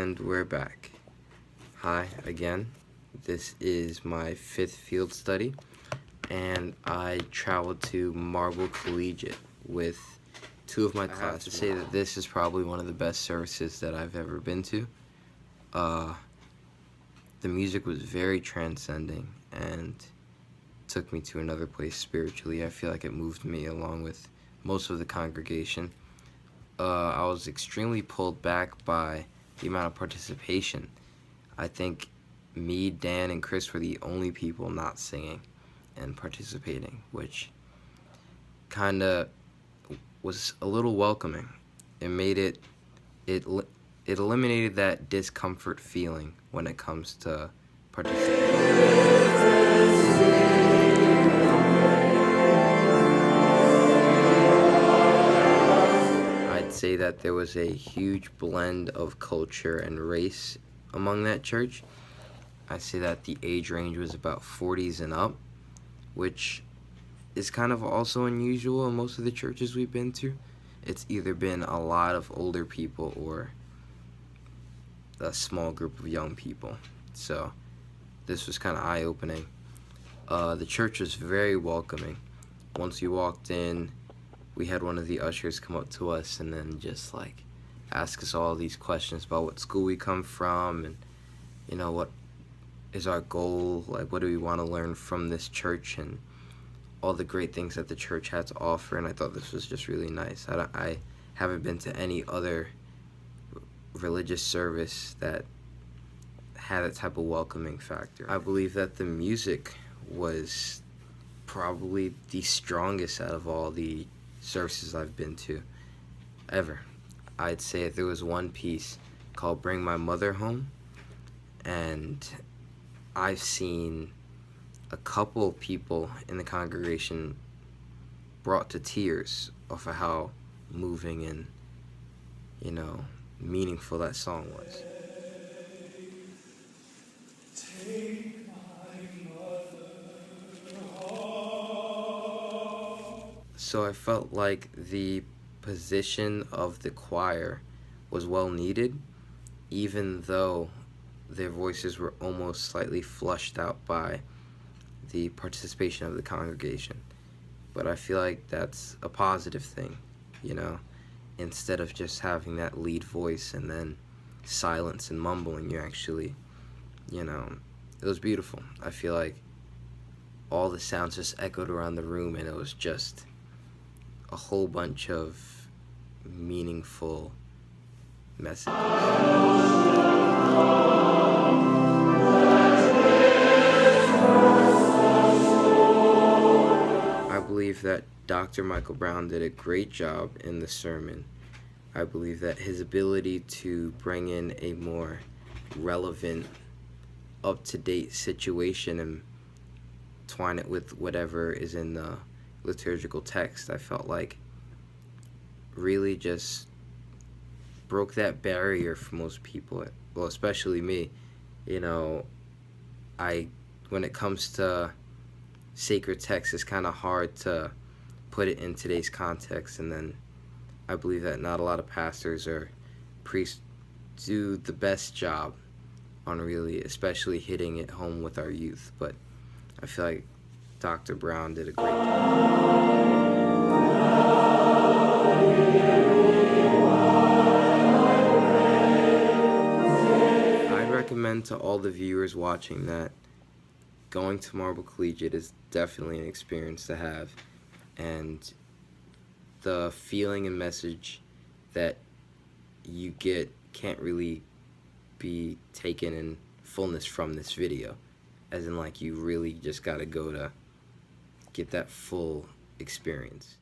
And we're back. Hi again. This is my 5th field study, and I traveled to Marble Collegiate with 2 of my classes. I have to say that this is probably one of the best services that I've ever been to. The music was very transcending and took me to another place spiritually. I feel like it moved me along with most of the congregation. I was extremely pulled back by the amount of participation. I think me, Dan, and Chris were the only people not singing and participating, which kind of was a little welcoming. It made it eliminated that discomfort feeling when it comes to participating. Say that there was a huge blend of culture and race among that church. I say that the age range was about 40s and up, which is kind of also unusual in most of the churches we've been to. It's either been a lot of older people or a small group of young people. So this was kind of eye-opening. The church was very welcoming. Once you walked in, we had one of the ushers come up to us and then just like ask us all these questions about what school we come from and, you know, what is our goal, like what do we want to learn from this church and all the great things that the church had to offer. And I thought this was just really nice. I haven't been to any other religious service that had that type of welcoming factor. I believe that the music was probably the strongest out of all the services I've been to ever. I'd say if there was one piece called Bring My Mother Home, and I've seen a couple people in the congregation brought to tears off of how moving and, you know, meaningful that song was. So I felt like the position of the choir was well needed, even though their voices were almost slightly flushed out by the participation of the congregation. But I feel like that's a positive thing, you know, instead of just having that lead voice and then silence and mumbling, you actually, you know, it was beautiful. I feel like all the sounds just echoed around the room, and it was just a whole bunch of meaningful messages. I believe that Dr. Michael Brown did a great job in the sermon. I believe that his ability to bring in a more relevant, up-to-date situation and twine it with whatever is in the liturgical text, I felt like really just broke that barrier for most people, well, especially me. You know, when it comes to sacred text, it's kind of hard to put it in today's context, and then I believe that not a lot of pastors or priests do the best job on really, especially hitting it home with our youth, but I feel like Dr. Brown did a great job. I'd recommend to all the viewers watching that going to Marble Collegiate is definitely an experience to have, and the feeling and message that you get can't really be taken in fullness from this video, as in like you really just gotta go to get that full experience.